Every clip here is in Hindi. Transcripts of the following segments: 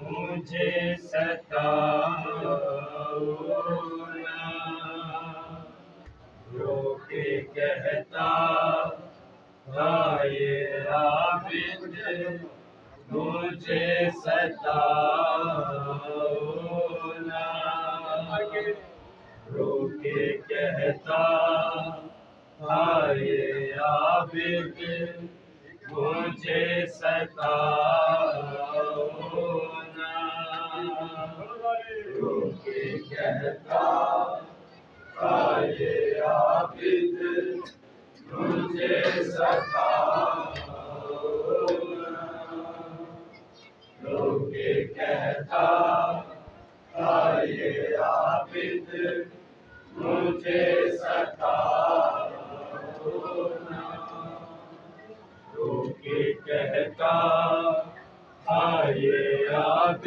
मुझे सताओ ना, रो के कहता हाय आबिद मुझे सताओ ना, रो के कहता हाय आबिद मुझे सताओ ना, रो के कहता हाय आबिद मुझे सताओ ना, रो के कहता हाय आबिद मुझे सताओ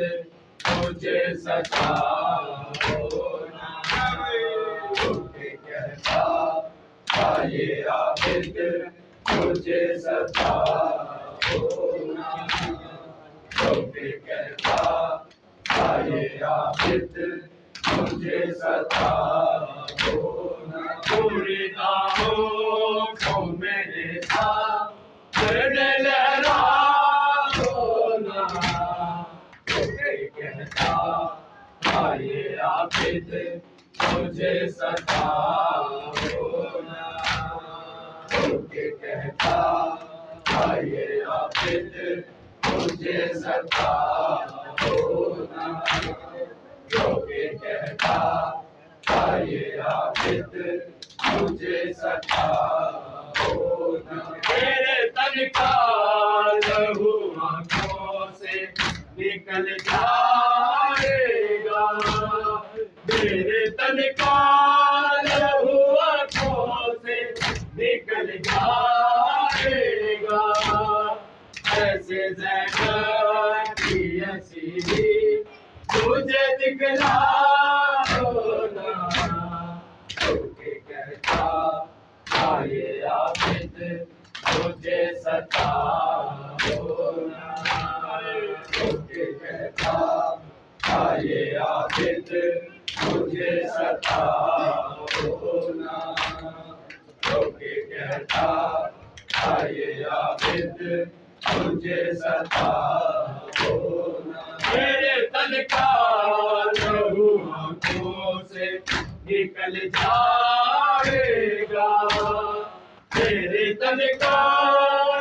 मुझे सताओ ना। झूठे कहता था ये आबिद मुझे सताओ ना। झूठे कहता था ये आबिद मुझे सताओ ना। पूरी राहों को मेरे साथ लहराओ ना। झूठे कहता था ये आबिद मुझे सताओ ना। झूठे कहता था ये आबिद मुझे सताओ ना। झूठे कहता था ये आबिद मुझे सताओ ना। मेरे तन का लहू आँखों से निकल जाएगा। मेरे तन का लहू आँखों से निकल जाएगा। ऐसे ज़ैनब की हसीनी मुझे दिखलाओ ना। झूठे कहता था ये आबिद मुझे सताओ ना। झूठे कहता था ये आबिद मुझे सताओ ना। झूठे कहता था ये आबिद मुझे सताओ ना। मेरे तन का लहू आँखों से निकल जाएगा। मेरे तन का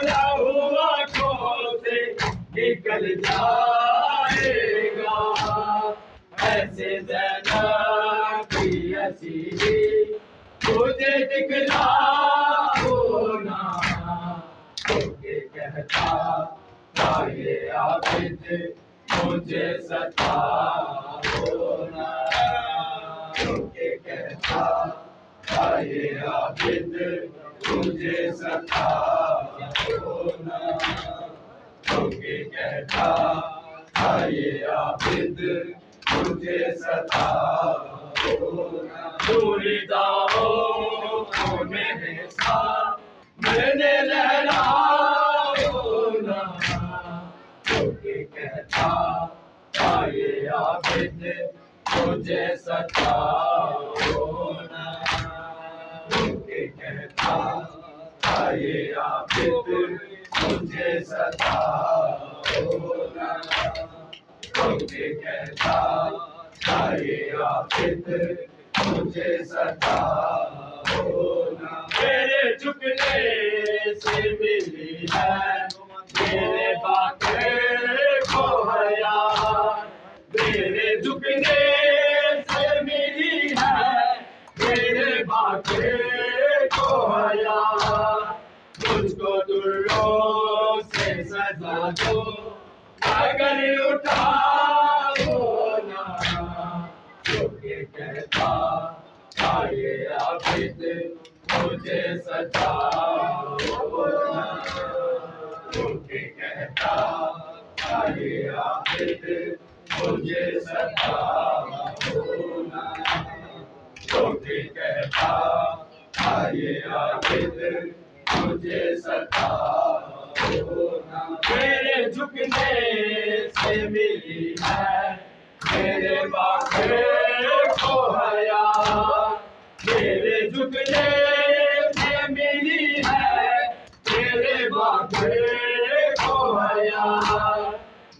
लहू आँखों से निकल जाएगा। ऐसे ज़ैनब की हसीनी मुझे दिखलाओ ना। झूठे कहता था ये आबिद मुझे सताओ ना। झूठे कहता था ये आबिद मुझे सताओ ना। झूठे कहता था ये आबिद मुझे सताओ ना। पूरी राहों को मेरे साथ मैंने लहराओ ना। झूठे कहता था ये आबिद मुझे सताओ ना। झूठे कहता था ये आबिद मुझे सताओ ना। झूठे कहता था ये आबिद मुझे सताओ ना। मेरे झुकने से मिली है मेरे बातें को हया। मेरे झुकने से मिली है मेरे बातें को हया। मुझको दुर्रों से सजा दो अगर उठाओ ना। झूठे कहता था ये आबिद मुझे सताओ ना। झूठे कहता था ये आबिद मुझे सताओ ना। झूठे कहता था ये आबिद मुझे सताओ ना। मेरे झुकने से मिली है मेरे बातें को हया। मेरे झुकने से मिली है मेरे बातें को हया।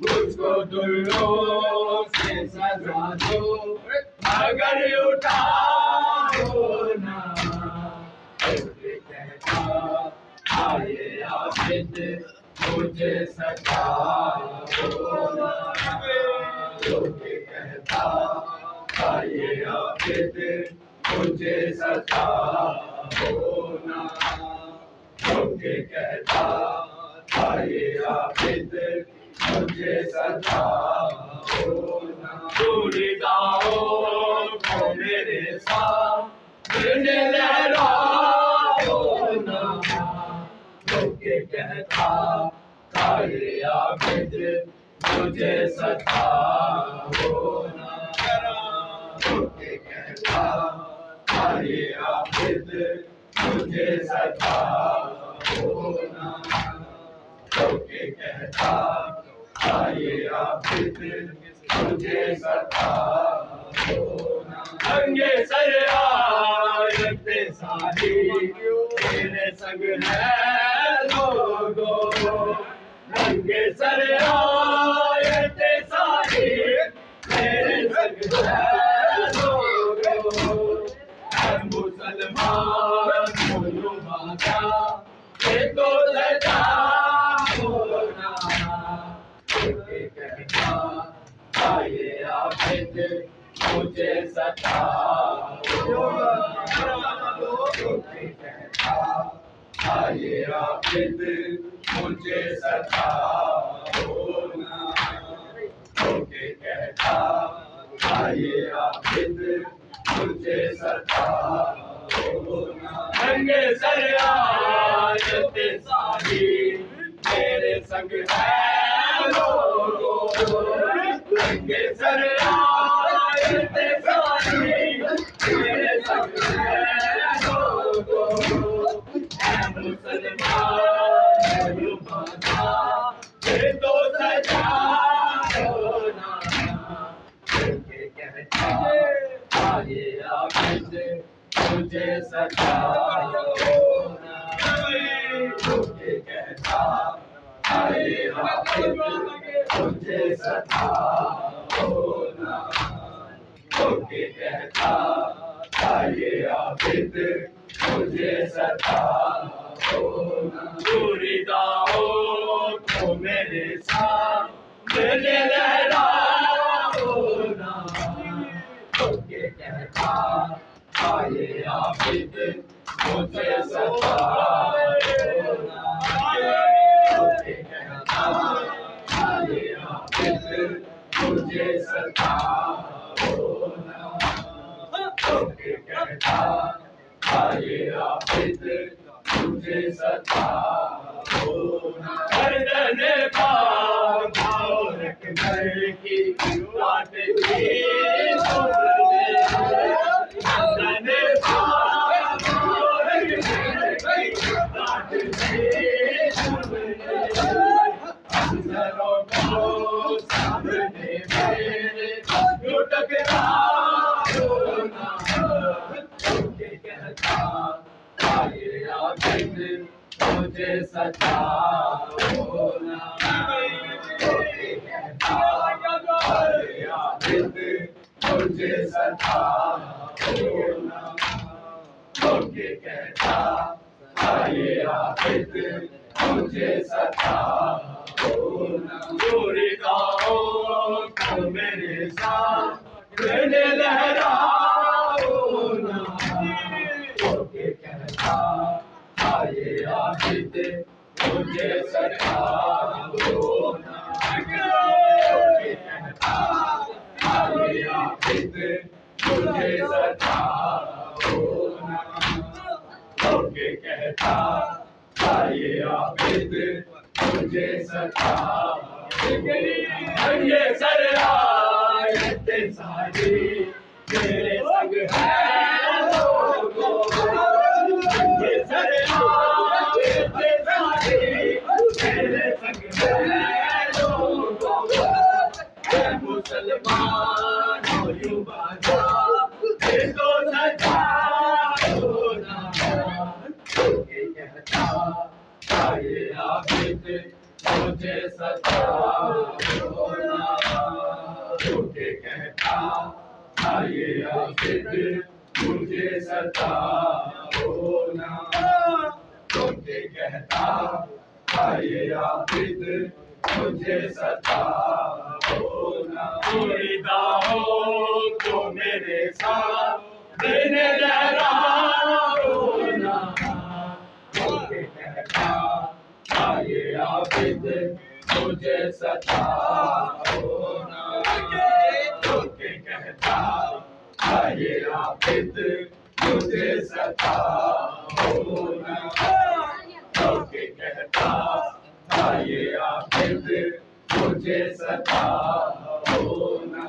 मुझको दुर्रों से सजा दो अगर उठाओ ना। झूठे कहता था ये आबिद मुझे सताओ ना। झूठे कहता था ये आबिद मुझे सताओ ना। झूठे कहता था ये आबिद मुझे सताओ ना। पूरी राहों को मेरे साथ मैंने लहराओ ना। झूठे कहता था ये आबिद मुझे सताओ ना, होके कहता आइए आबिद मुझे सताओ ना, होके कहता आइए आबिद मुझे सताओ ना। नंगे सर आयते सारी तेरे संग है लोगों, नंगे सर आयते सारी तेरे संग है लोगों। है मुसलमान बोलो माता देखो सजाओ ना, होके कहता आइए आबिद मुझे सताओ ना, होके कहता आइए आबिद मुझे सताओ ना, होके कहता आइए आबिद मुझे सताओ ना। नंगे सर आयते सारी मेरे संग है लोगों, नंगे सर आयते सारी मेरे संग है लोगों। है मुसलमान रुबाना ये तो सजाओ ना, होके कहता आइए आबिद मुझे सताओ ना, होके कहता आइए आबिद मुझे सताओ ना, होके कहता आइए आबिद मुझे सताओ ना। पूरी दाओ तो मेरे साथ मेरे लहराओ ना, होके कहता आइए आबिद मुझे सताओ ना, होके कहता आइए आबिद मुझे सताओ ना, होके कहता आइए आबिद मुझे सताओ ना। गर्दन बांधाओ रखबर की काट दी तुमने, गर्दन बांधाओ रखबर की काट दी तुमने। अफसरों को सामने मेरे टकराओ ना, होके कहता आइए आबिद मुझे सताओ ना, होके कहता आइए आबिद मुझे सताओ ना, होके कहता आइए आबिद मुझे सताओ ना। पूरी गाओ तो मेरे साथ मैंने लहराओ ना, होके कहता आइए आबिद मुझे सताओ ना, होके कहता आइए आबिद मुझे सताओ ना, होके कहता आइए आबिद मुझे सताओ ना। नंगे सर आयते सारी मेरे संग है लोगों, नंगे सर आयते सारी मेरे संग है लोगों। है मुसलमान हो युवाना ये तो सजाओ ना, होके कहता आइए आबिद मुझे सताओ ना, होके कहता आइए आबिद मुझे सताओ ना, होके कहता आइए आबिद मुझे सताओ ना। पूरी दाओ तो मेरे साथ देने लहराओ ना, होके कहता आइए आबिद मुझे सताओ ना, होके कहता आइए आबिद मुझे सताओ ना, होके कहता आइए आबिद मुझे सताओ ना।